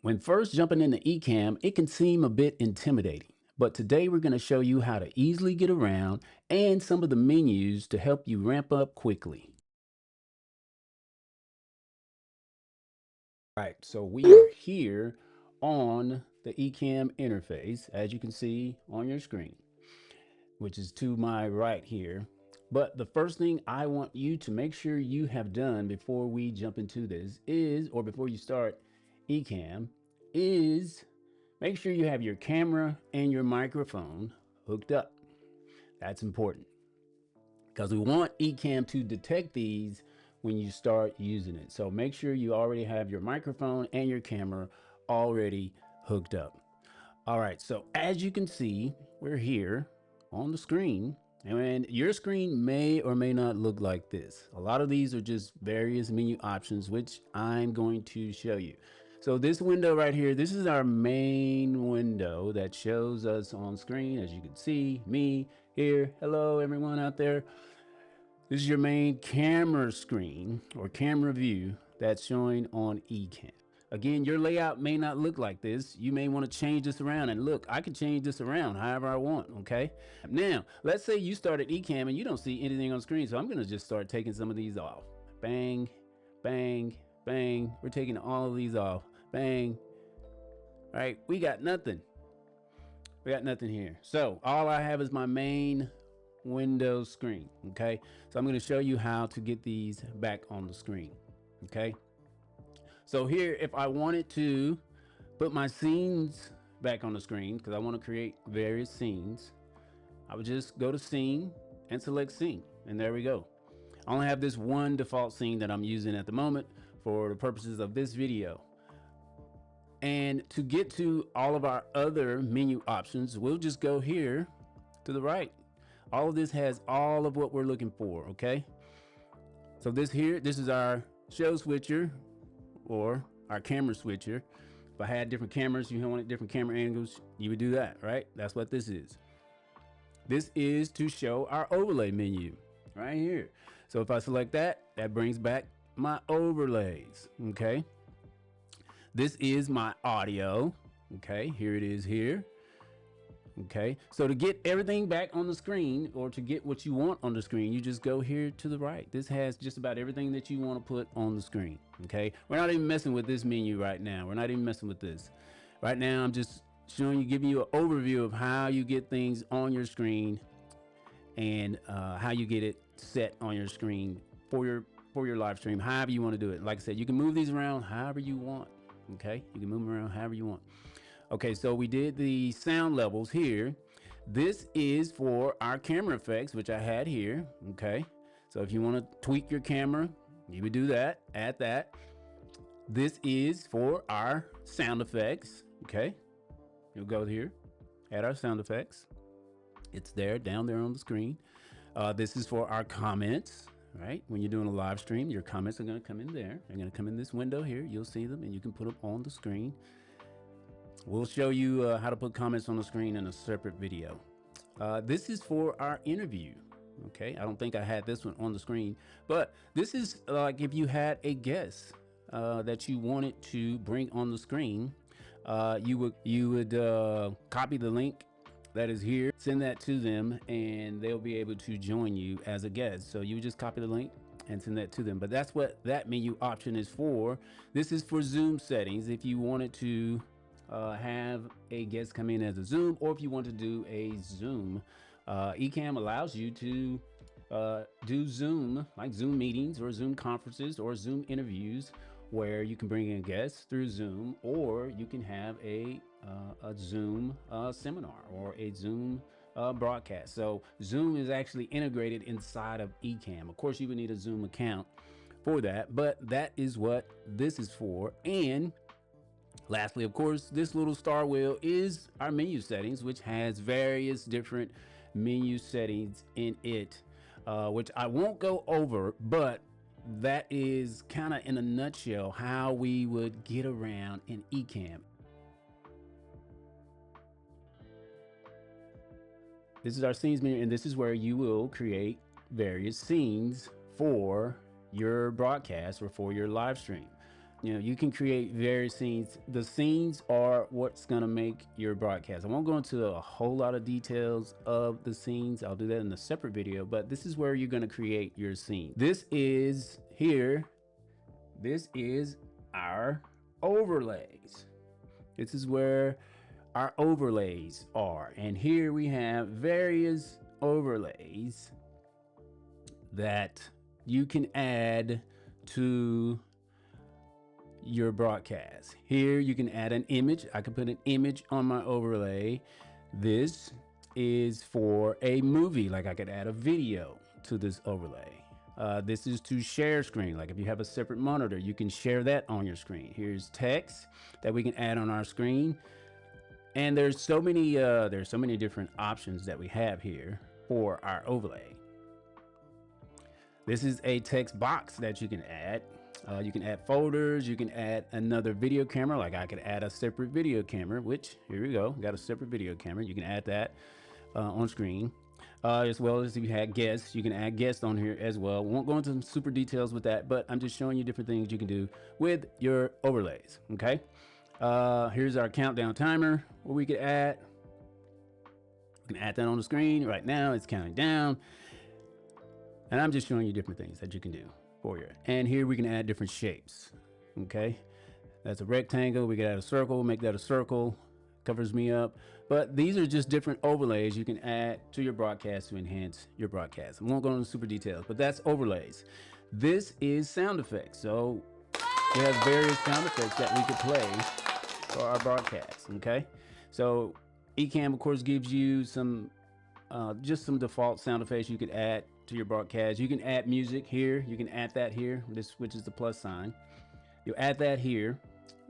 When first jumping into Ecamm, it can seem a bit intimidating, but today we're going to show you how to easily get around and some of the menus to help you ramp up quickly. Right, so we are here on the Ecamm interface, as you can see on your screen, which is to my right here. But the first thing I want you to make sure you have done before we jump into this is, or before you start Ecamm, is make sure you have your camera and your microphone hooked up. That's important because we want Ecamm to detect these when you start using it. So make sure you already have your microphone and your camera already hooked up. All right, so as you can see, we're here on the screen, and your screen may or may not look like this. A lot of these are just various menu options, which I'm going to show you. So this window right here, this is our main window that shows us on screen. As you can see, me here. Hello, everyone out there. This is your main camera screen or camera view that's showing on Ecamm. Again, your layout may not look like this. You may want to change this around, and look, I can change this around however I want, okay? Now, let's say you started Ecamm and you don't see anything on screen, so I'm gonna just start taking some of these off. Bang, bang, bang. We're taking all of these off. Bang. All right, we got nothing. We got nothing here. So all I have is my main Windows screen, okay? So I'm gonna show you how to get these back on the screen, okay? So here, if I wanted to put my scenes back on the screen, because I want to create various scenes, I would just go to scene and select scene, and there we go. I only have this one default scene that I'm using at the moment for the purposes of this video. And to get to all of our other menu options, we'll just go here to the right. All of this has all of what we're looking for, okay? So this is our show switcher, or our camera switcher. If I had different cameras, you wanted different camera angles, you would do that, right? That's what this is. This is to show our overlay menu right here. So if I select that, that brings back my overlays, okay? This is my audio, okay? Here it is here. Okay, so to get everything back on the screen, or to get what you want on the screen, you just go here to the right. This has just about everything that you want to put on the screen. Okay, we're not even messing with this menu right now. We're not even messing with this right now. I'm just showing you, giving you an overview of how you get things on your screen, and how you get it set on your screen for your live stream, however you want to do it. Like I said, you can move these around however you want. Okay, you can move them around however you want. Okay, so we did the sound levels here. This is for our camera effects, which I had here. Okay, so if you want to tweak your camera, you would do that, add that. This is for our sound effects. Okay, you'll go here, add our sound effects. It's there, down there on the screen. This is for our comments, right? When you're doing a live stream, your comments are going to come in there. They're going to come in this window here. You'll see them, and you can put them on the screen. We'll show you how to put comments on the screen in a separate video. This is for our interview. Okay, I don't think I had this one on the screen, but this is like if you had a guest that you wanted to bring on the screen, you would copy the link that is here, send that to them, and they'll be able to join you as a guest. So you just copy the link and send that to them. But that's what that menu option is for. This is for Zoom settings. If you wanted to have a guest come in as a Zoom, or if you want to do a Zoom, Ecamm allows you to do Zoom, like Zoom meetings or Zoom conferences or Zoom interviews, where you can bring in guests through Zoom, or you can have a Zoom seminar or a Zoom broadcast. So Zoom is actually integrated inside of Ecamm. Of course, you would need a Zoom account for that, but that is what this is for. And lastly, of course, this little star wheel is our menu settings, which has various different menu settings in it, which I won't go over, but that is kind of in a nutshell how we would get around in Ecamm. This is our scenes menu, and this is where you will create various scenes for your broadcast or for your live stream. You know, you can create various scenes. The scenes are what's going to make your broadcast. I won't go into a whole lot of details of the scenes. I'll do that in a separate video, but this is where you're going to create your scene. This is here. This is our overlays. This is where our overlays are. And here we have various overlays that you can add to your broadcast. Here you can add an image. I can put an image on my overlay. This is for a movie, like I could add a video to this overlay. This is to share screen, like if you have a separate monitor, you can share that on your screen. Here's text that we can add on our screen. And there's so many different options that we have here for our overlay. This is a text box that you can add. You can add folders. You can add another video camera. Like I could add a separate video camera, which here we go. Got a separate video camera. You can add that on screen. As well as if you had guests, you can add guests on here as well. Won't go into some super details with that, but I'm just showing you different things you can do with your overlays. Okay. Here's our countdown timer where we could add. We can add that on the screen right now. It's counting down. And I'm just showing you different things that you can do for you. And here we can add different shapes. Okay. That's a rectangle. We can add a circle, make that a circle, covers me up. But these are just different overlays you can add to your broadcast to enhance your broadcast. I won't go into super details, but that's overlays. This is sound effects. So we have various sound effects that we could play for our broadcast. Okay. So Ecamm, of course, gives you some just some default sound effects you could add to your broadcast. You can add music here. You can add that here. This switches the plus sign. You add that here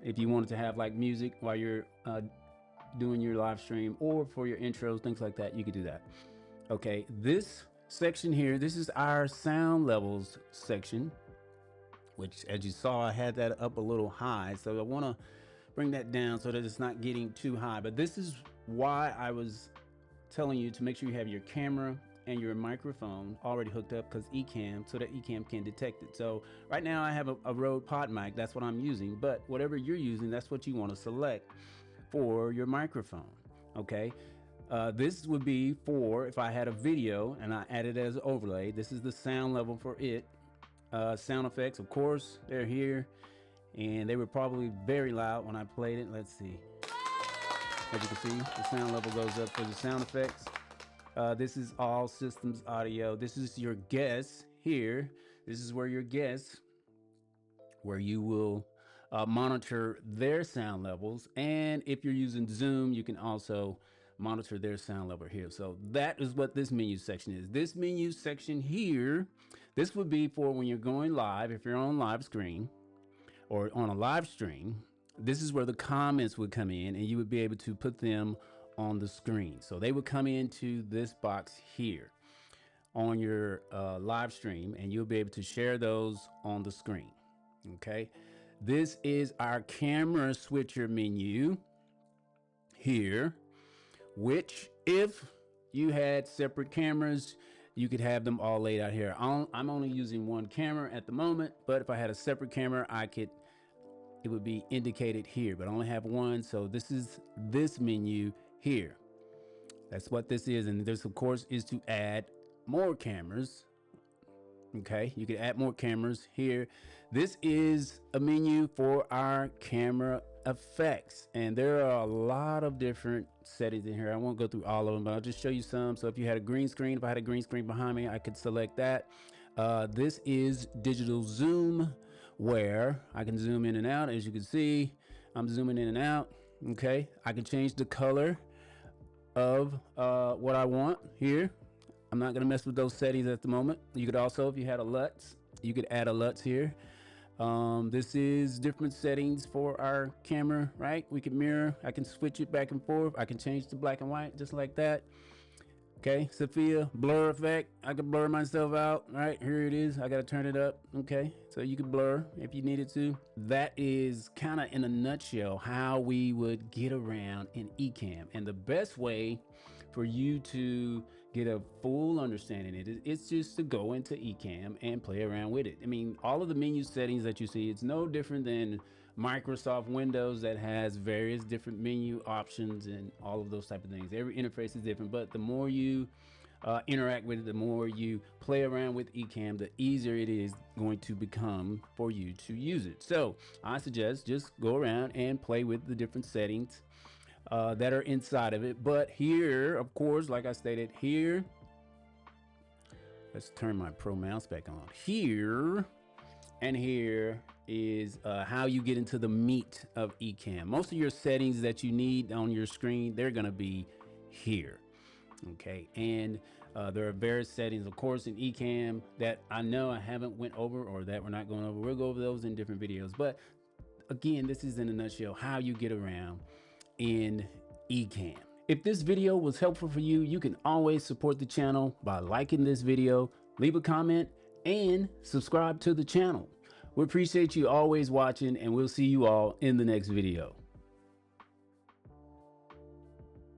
if you wanted to have like music while you're doing your live stream or for your intros, things like that. You could do that. Okay, this section here, this is our sound levels section, which as you saw, I had that up a little high. So I want to bring that down so that it's not getting too high. But this is why I was telling you to make sure you have your camera and your microphone already hooked up, because Ecamm, so that Ecamm can detect it. So right now I have a Rode Pod mic, that's what I'm using, but whatever you're using, that's what you want to select for your microphone. Okay, this would be for if I had a video and I added it as an overlay. This is the sound level for it. Sound effects, of course, they're here, and they were probably very loud when I played it. Let's see. As you can see, the sound level goes up for the sound effects. This is all systems audio. This is your guests here. This is where your guests, where you will monitor their sound levels. And if you're using Zoom, you can also monitor their sound level here. So that is what this menu section is. This menu section here, this would be for when you're going live. If you're on live screen or on a live stream, this is where the comments would come in and you would be able to put them on the screen. So they would come into this box here on your live stream, and you'll be able to share those on the screen. Okay. This is our camera switcher menu here, which if you had separate cameras, you could have them all laid out here. I'm only using one camera at the moment, but if I had a separate camera, it would be indicated here, but I only have one. So this is this menu here. That's what this is. And this, of course, is to add more cameras. Okay, you can add more cameras here. This is a menu for our camera effects, and there are a lot of different settings in here. I won't go through all of them, but I'll just show you some. So if you had a green screen, if I had a green screen behind me, I could select that. This is digital zoom, where I can zoom in and out. As you can see, I'm zooming in and out. Okay, I can change the color of what I want here. I'm not going to mess with those settings at the moment. You could also, if you had a LUTs, you could add a LUTs here. This is different settings for our camera, right? We can mirror. I can switch it back and forth. I can change to black and white just like that. Okay, Sophia, blur effect. I can blur myself out. Right, here it is. I got to turn it up. Okay, so you can blur if you needed to. That is kind of in a nutshell how we would get around in Ecamm. And the best way for you to get a full understanding. It's just to go into Ecamm and play around with it. I mean, all of the menu settings that you see, it's no different than Microsoft Windows that has various different menu options and all of those type of things. Every interface is different, but the more you interact with it, the more you play around with Ecamm, the easier it is going to become for you to use it. So I suggest just go around and play with the different settings that are inside of it. But here, of course, like I stated, here, let's turn my Pro Mouse back on. Here and here is how you get into the meat of Ecamm. Most of your settings that you need on your screen, they're going to be here. Okay, and there are various settings, of course, in Ecamm that I know I haven't went over, or that we're not going over. We'll go over those in different videos. But again, this is in a nutshell how you get around in Ecamm. If this video was helpful for you, you can always support the channel by liking this video, leave a comment, and subscribe to the channel. We appreciate you always watching, and we'll see you all in the next video.